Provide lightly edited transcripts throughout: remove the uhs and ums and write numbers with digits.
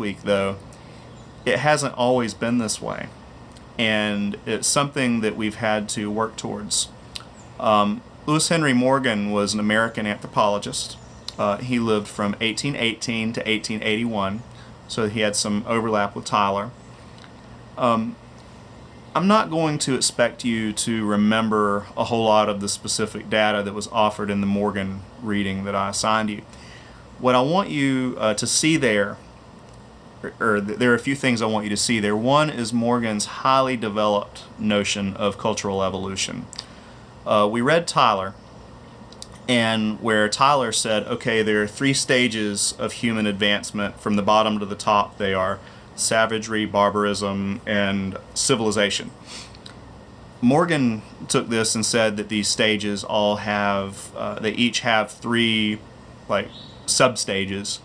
week, though, it hasn't always been this way. And it's something that we've had to work towards. Lewis Henry Morgan was an American anthropologist. He lived from 1818 to 1881, so he had some overlap with Tyler. I'm not going to expect you to remember a whole lot of the specific data that was offered in the Morgan reading that I assigned you. What I want you to see there, or there are a few things I want you to see there. One is Morgan's highly developed notion of cultural evolution. We read Tyler, and where Tyler said, okay, there are three stages of human advancement from the bottom to the top. They are savagery, barbarism, and civilization. Morgan took this and said that these stages all have, they each have three sub-stages,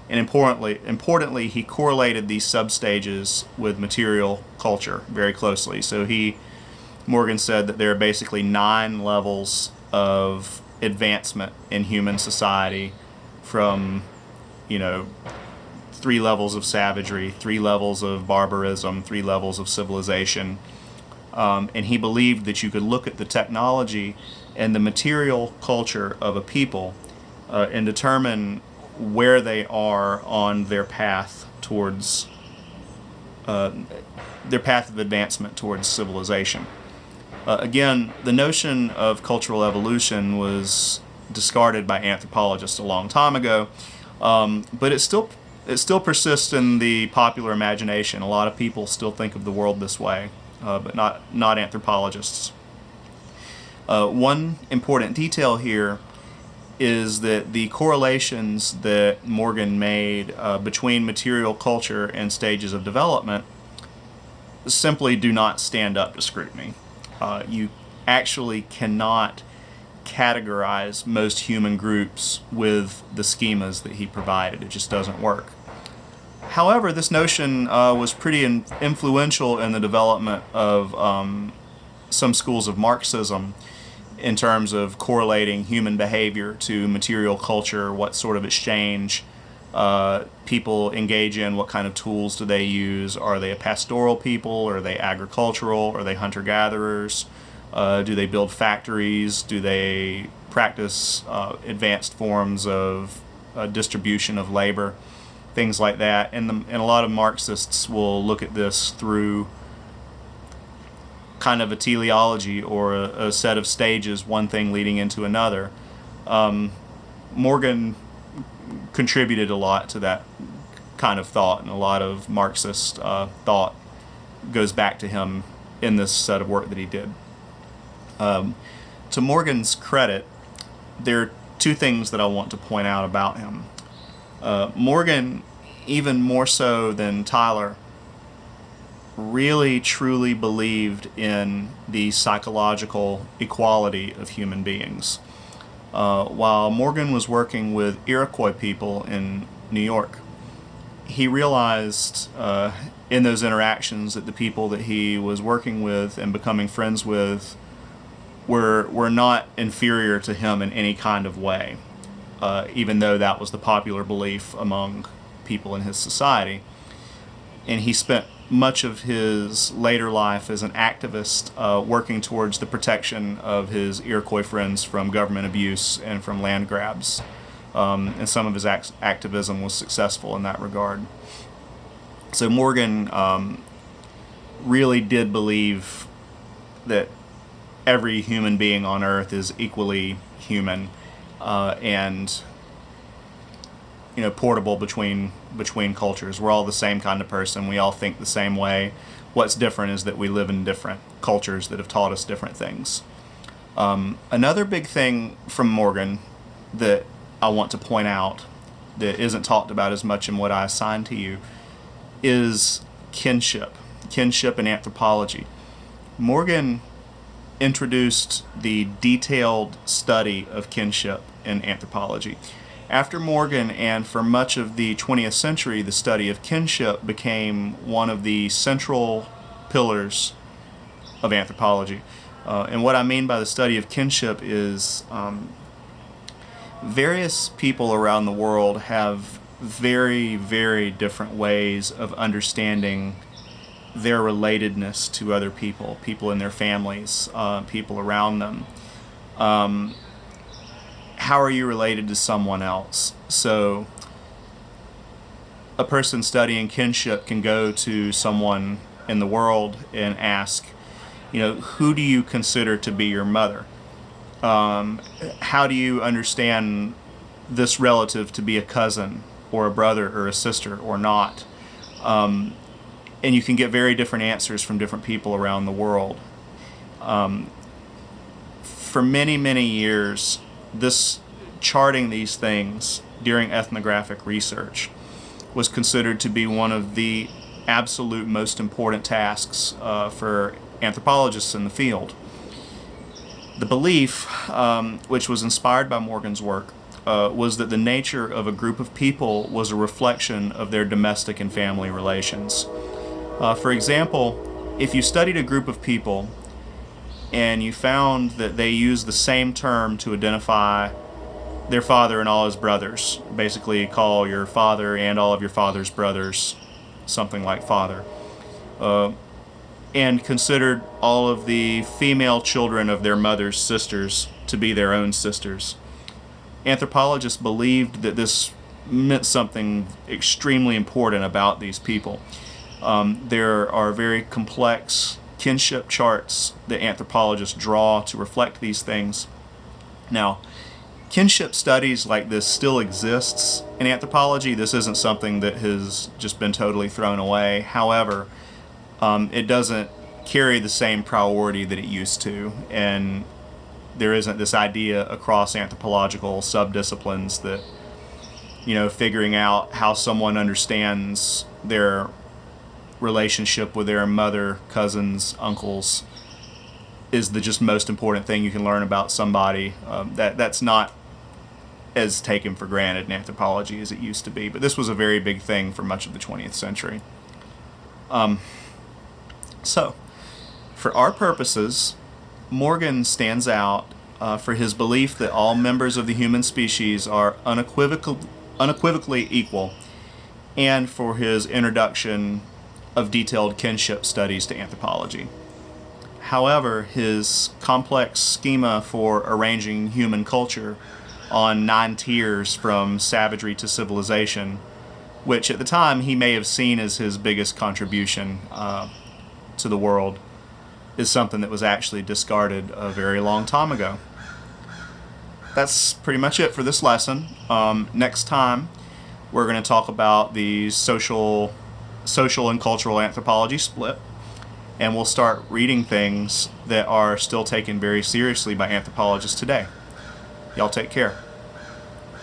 and importantly, he correlated these sub-stages with material culture very closely. So Morgan said that there are basically 9 levels of advancement in human society, from 3 levels of savagery, 3 levels of barbarism, 3 levels of civilization. And he believed that you could look at the technology and the material culture of a people and determine where they are on their path towards their path of advancement towards civilization. Again, the notion of cultural evolution was discarded by anthropologists a long time ago, but it still persists in the popular imagination. A lot of people still think of the world this way, but not anthropologists. One important detail here is that the correlations that Morgan made between material culture and stages of development simply do not stand up to scrutiny. You actually cannot categorize most human groups with the schemas that he provided. It just doesn't work. However, this notion was pretty influential in the development of some schools of Marxism in terms of correlating human behavior to material culture, what sort of exchange people engage in, what kind of tools do they use. Are they a pastoral people? Are they agricultural? Are they hunter-gatherers? Do they build factories? Do they practice advanced forms of distribution of labor? Things like that. And a lot of Marxists will look at this through kind of a teleology, or a set of stages, one thing leading into another. Morgan contributed a lot to that kind of thought, and a lot of Marxist thought goes back to him in this set of work that he did. To Morgan's credit, there are 2 things that I want to point out about him. Morgan, even more so than Tyler, really truly believed in the psychological equality of human beings. While Morgan was working with Iroquois people in New York, he realized in those interactions that the people that he was working with and becoming friends with were not inferior to him in any kind of way, even though that was the popular belief among people in his society. And he spent much of his later life as an activist working towards the protection of his Iroquois friends from government abuse and from land grabs. And some of his activism was successful in that regard. So Morgan really did believe that every human being on earth is equally human and portable between cultures. We're all the same kind of person. We all think the same way. What's different is that we live in different cultures that have taught us different things. Another big thing from Morgan that I want to point out that isn't talked about as much in what I assigned to you is kinship in anthropology. Morgan introduced the detailed study of kinship in anthropology. After Morgan, and for much of the 20th century, the study of kinship became one of the central pillars of anthropology. And what I mean by the study of kinship is various people around the world have very, very different ways of understanding their relatedness to other people, people in their families, people around them. How are you related to someone else? So a person studying kinship can go to someone in the world and ask, who do you consider to be your mother? How do you understand this relative to be a cousin or a brother or a sister or not? And you can get very different answers from different people around the world. For many, many years, this charting these things during ethnographic research was considered to be one of the absolute most important tasks for anthropologists in the field. The belief, which was inspired by Morgan's work, was that the nature of a group of people was a reflection of their domestic and family relations. For example, if you studied a group of people and you found that they used the same term to identify their father and all his brothers, basically call your father and all of your father's brothers something like father, and considered all of the female children of their mother's sisters to be their own sisters. Anthropologists believed that this meant something extremely important about these people. There are very complex kinship charts that anthropologists draw to reflect these things. Now, kinship studies like this still exists in anthropology. This isn't something that has just been totally thrown away. However, it doesn't carry the same priority that it used to, and there isn't this idea across anthropological subdisciplines that, figuring out how someone understands their relationship with their mother, cousins, uncles is the just most important thing you can learn about somebody. That's not as taken for granted in anthropology as it used to be, but this was a very big thing for much of the 20th century. So, for our purposes, Morgan stands out for his belief that all members of the human species are unequivocally equal, and for his introduction of detailed kinship studies to anthropology. However, his complex schema for arranging human culture on 9 tiers from savagery to civilization, which at the time he may have seen as his biggest contribution to the world, is something that was actually discarded a very long time ago. That's pretty much it for this lesson. Next time, we're going to talk about the social and cultural anthropology split, and we'll start reading things that are still taken very seriously by anthropologists today. Y'all take care.